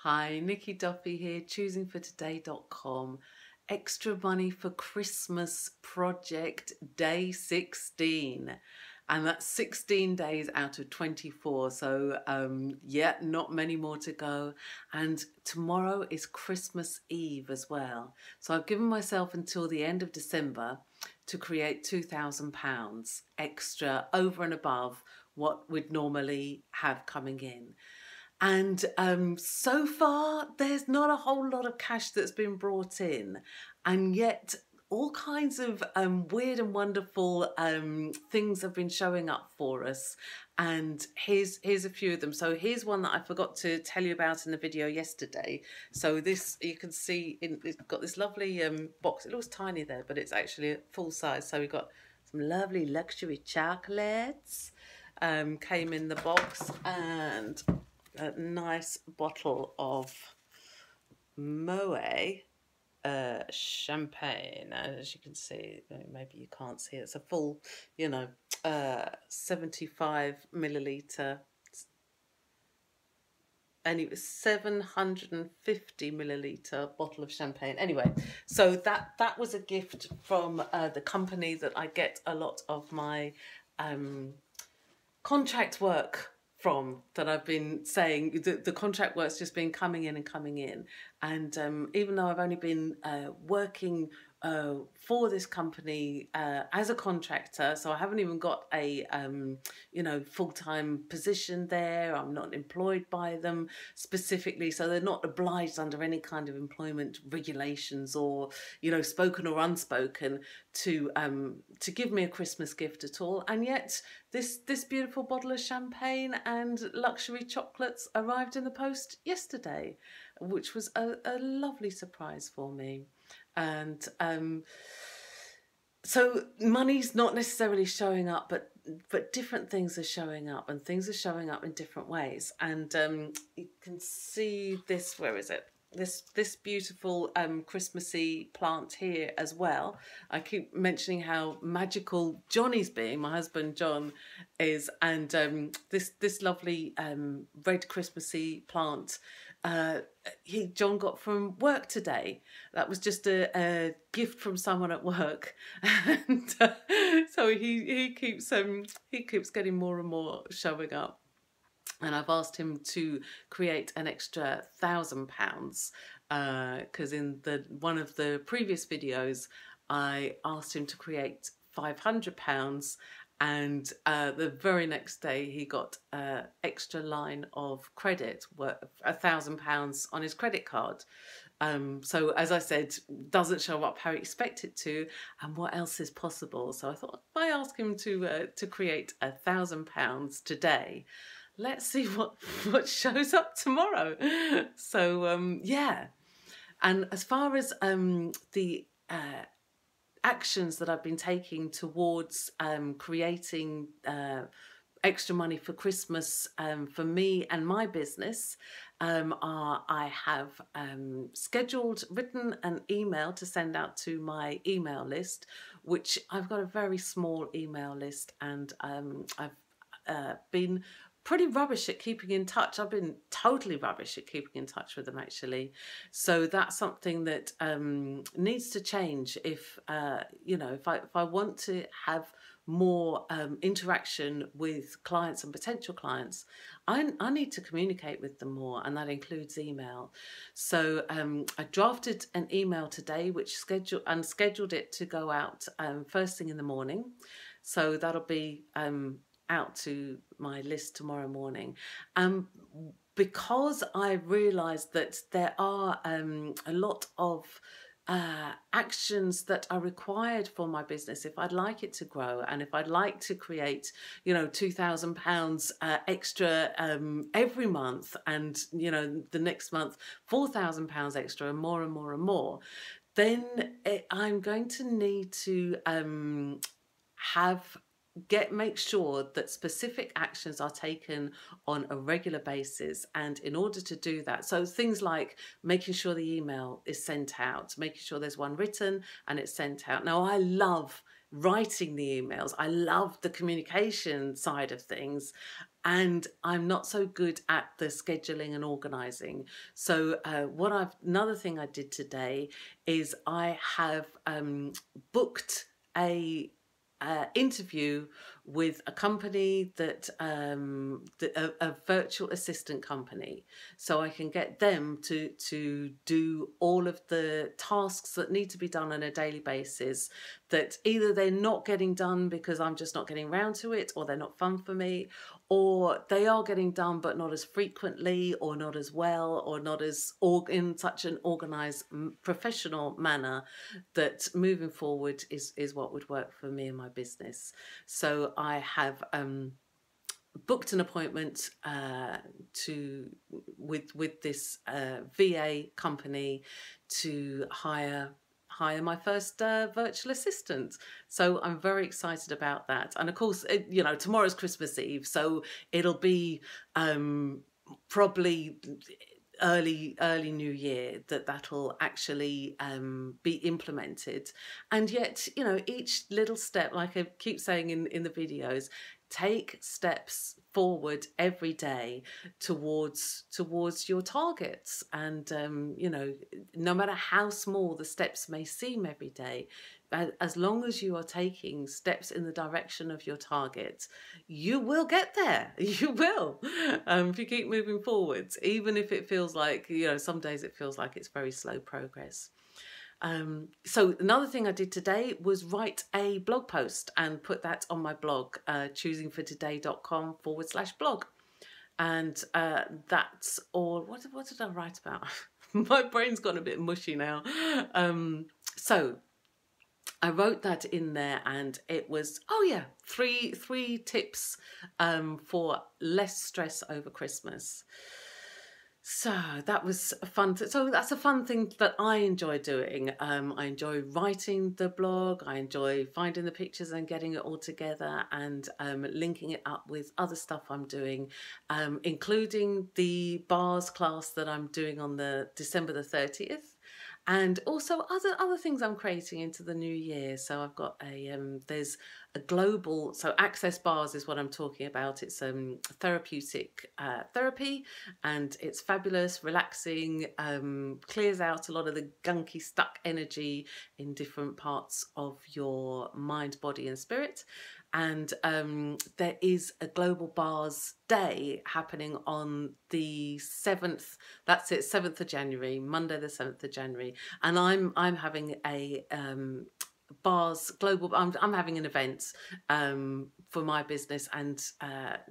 Hi, Nikki Duffy here, choosingfortoday.com. Extra money for Christmas project day 16. And that's 16 days out of 24. So, yeah, not many more to go. And tomorrow is Christmas Eve as well. So I've given myself until the end of December to create £2,000 extra over and above what we'd normally have coming in. And so far, there's not a whole lot of cash that's been brought in. And yet, all kinds of weird and wonderful things have been showing up for us. And here's a few of them. So here's one that I forgot to tell you about in the video yesterday. So this, you can see, it's got this lovely box. It looks tiny there, but it's actually full size. So we've got some lovely luxury chocolates. Came in the box, and a nice bottle of Moët champagne. As you can see, maybe you can't see it. It's a full, 75 milliliter, and it was 750 milliliter bottle of champagne. Anyway, so that was a gift from the company that I get a lot of my contract work from, that I've been saying. The contract work's just been coming in and coming in, and even though I've only been working for this company as a contractor, so I haven't even got a full-time position there. I'm not employed by them specifically, so they're not obliged under any kind of employment regulations, or spoken or unspoken, to give me a Christmas gift at all. And yet this beautiful bottle of champagne and luxury chocolates arrived in the post yesterday, which was a lovely surprise for me. And so money's not necessarily showing up, but different things are showing up, and things are showing up in different ways. And you can see this, where is it? This beautiful Christmassy plant here as well. I keep mentioning how magical Johnny's being, my husband John is, and this lovely red Christmassy plant John got from work today. That was just a gift from someone at work, and so he keeps getting more and more showing up. And I've asked him to create an extra £1,000 because in one of the previous videos I asked him to create £500, and the very next day he got an extra line of credit worth £1,000 on his credit card. So as I said, doesn't show up how you expect it to, and what else is possible? So I thought, if I ask him to create £1,000 today, let's see what shows up tomorrow. So yeah. And as far as the actions that I've been taking towards creating extra money for Christmas for me and my business, I have written an email to send out to my email list, which I've got a very small email list, and I've been pretty rubbish at keeping in touch. I've been totally rubbish at keeping in touch with them, actually. So that's something that needs to change if if I want to have more interaction with clients and potential clients. I need to communicate with them more, and that includes email. So I drafted an email today, which scheduled it to go out first thing in the morning. So that'll be out to my list tomorrow morning. Because I realised that there are a lot of actions that are required for my business if I'd like it to grow, and if I'd like to create £2,000 extra every month, and the next month £4,000 extra, and more and more and more, then I'm going to need to make sure that specific actions are taken on a regular basis. And in order to do that, so things like making sure the email is sent out, making sure there's one written and it's sent out. Now, I love writing the emails. I love the communication side of things, and I'm not so good at the scheduling and organizing. So another thing I did today is I have booked a interview with a company that a virtual assistant company, so I can get them to do all of the tasks that need to be done on a daily basis, that either they're not getting done because I'm just not getting around to it, or they're not fun for me, or they are getting done but not as frequently, or not as well, or not as in such an organized professional manner that moving forward is what would work for me and my business. So I have booked an appointment with this VA company to hire my first virtual assistant. So I'm very excited about that. And of course, tomorrow's Christmas Eve, so it'll be probably early new year that'll actually be implemented. And yet, each little step, like I keep saying in the videos, take steps forward every day towards your targets. And no matter how small the steps may seem every day, as long as you are taking steps in the direction of your target, you will get there. You will, if you keep moving forwards, even if it feels like, some days it feels like it's very slow progress. So another thing I did today was write a blog post and put that on my blog, choosingfortoday.com/blog. And that's all. What did I write about? My brain's gone a bit mushy now. So I wrote that in there, and it was, three tips for less stress over Christmas. So that was fun. So that's a fun thing that I enjoy doing. I enjoy writing the blog. I enjoy finding the pictures and getting it all together, and linking it up with other stuff I'm doing, including the bars class that I'm doing on the December the 30th. And also other things I'm creating into the new year. So I've got there's a global, so Access Bars is what I'm talking about. It's therapeutic therapy, and it's fabulous, relaxing, clears out a lot of the gunky, stuck energy in different parts of your mind, body and spirit. And there is a Global Bars Day happening on the 7th. That's it, 7th of January, Monday the 7th of January. And I'm having a bars global. I'm having an event for my business, and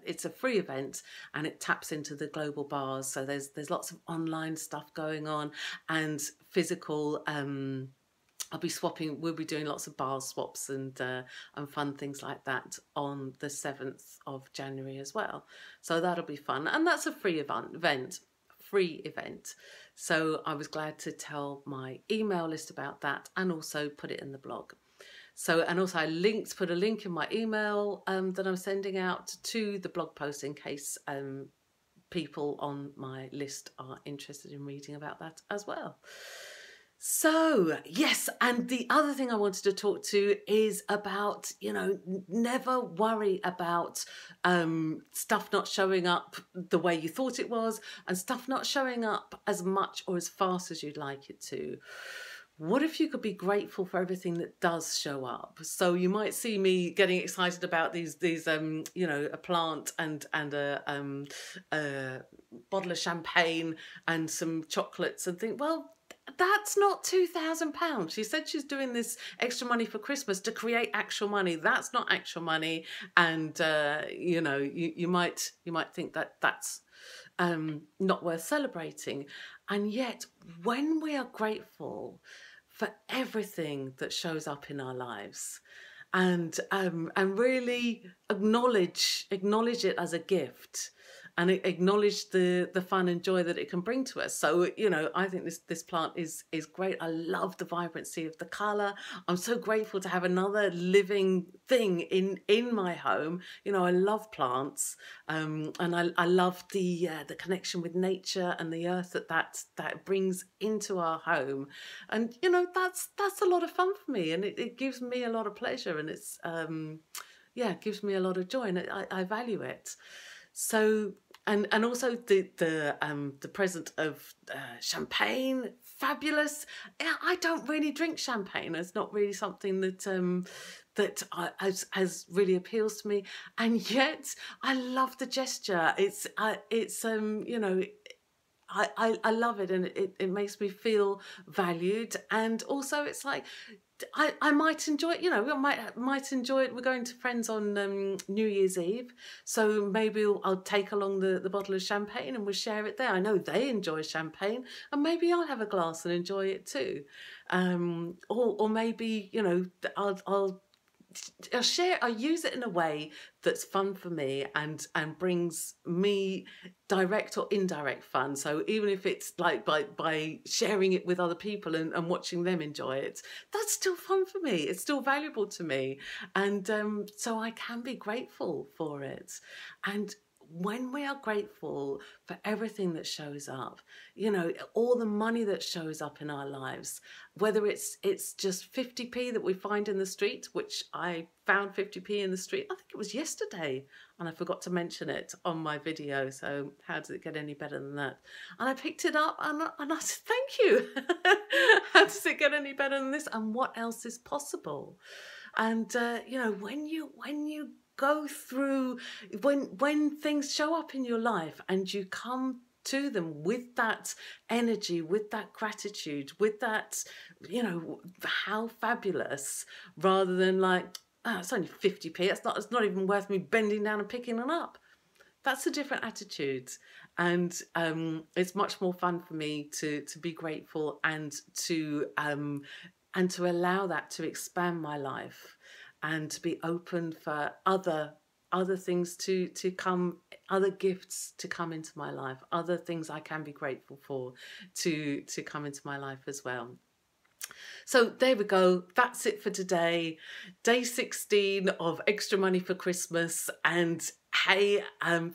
it's a free event, and it taps into the global bars. So there's lots of online stuff going on, and physical. We'll be doing lots of bar swaps and fun things like that on the 7th of January as well. So that'll be fun. And that's a free event. So I was glad to tell my email list about that, and also put it in the blog. So, and also I put a link in my email that I'm sending out to the blog post in case people on my list are interested in reading about that as well. So, yes, and the other thing I wanted to talk to is about, never worry about stuff not showing up the way you thought it was, and stuff not showing up as much or as fast as you'd like it to. What if you could be grateful for everything that does show up? So you might see me getting excited about these a plant and a bottle of champagne and some chocolates, and think, well, that's not £2,000. She said she's doing this extra money for Christmas to create actual money. That's not actual money. And, you might think that that's not worth celebrating. And yet, when we are grateful for everything that shows up in our lives, and really acknowledge it as a gift, acknowledge the fun and joy that it can bring to us. So, you know, I think this plant is great. I love the vibrancy of the colour. I'm so grateful to have another living thing in my home. You know, I love plants, and I love the connection with nature and the earth that brings into our home. And you know, that's a lot of fun for me, and it gives me a lot of pleasure, and it's yeah, it gives me a lot of joy, and I value it. So, and also the present of champagne, fabulous. Yeah, I don't really drink champagne. It's not really something that has really appeals to me, and yet I love the gesture. It's you know, I love it, and it makes me feel valued. And also it's like I might enjoy it, you know, I might enjoy it. We're going to friends on New Year's Eve, so maybe I'll take along the bottle of champagne and we'll share it there. I know they enjoy champagne, and maybe I'll have a glass and enjoy it too. Or maybe, you know, I'll use it in a way that's fun for me and brings me direct or indirect fun. So even if it's like by sharing it with other people and watching them enjoy it, that's still fun for me. It's still valuable to me. And so I can be grateful for it. And when we are grateful for everything that shows up, you know, all the money that shows up in our lives, whether it's just 50p that we find in the street, which I found 50p in the street, I think it was yesterday, and I forgot to mention it on my video, so how does it get any better than that? And I picked it up and I said, thank you. How does it get any better than this? And what else is possible? And you know, when you go through, when things show up in your life and you come to them with that energy, with that gratitude, with that, you know, how fabulous, rather than like, oh, it's only 50p, it's not even worth me bending down and picking it up. That's a different attitude. And it's much more fun for me to be grateful and to allow that to expand my life, and to be open for other things to come, other gifts to come into my life, other things I can be grateful for to come into my life as well. So there we go. That's it for today. Day 16 of Extra Money for Christmas. And hey,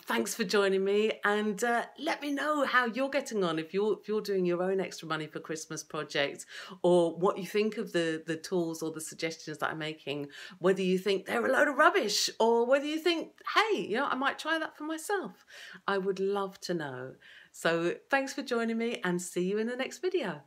thanks for joining me. And let me know how you're getting on, if you're doing your own Extra Money for Christmas project, or what you think of the tools or the suggestions that I'm making. Whether you think they're a load of rubbish, or whether you think, hey, you know, I might try that for myself. I would love to know. So thanks for joining me, and see you in the next video.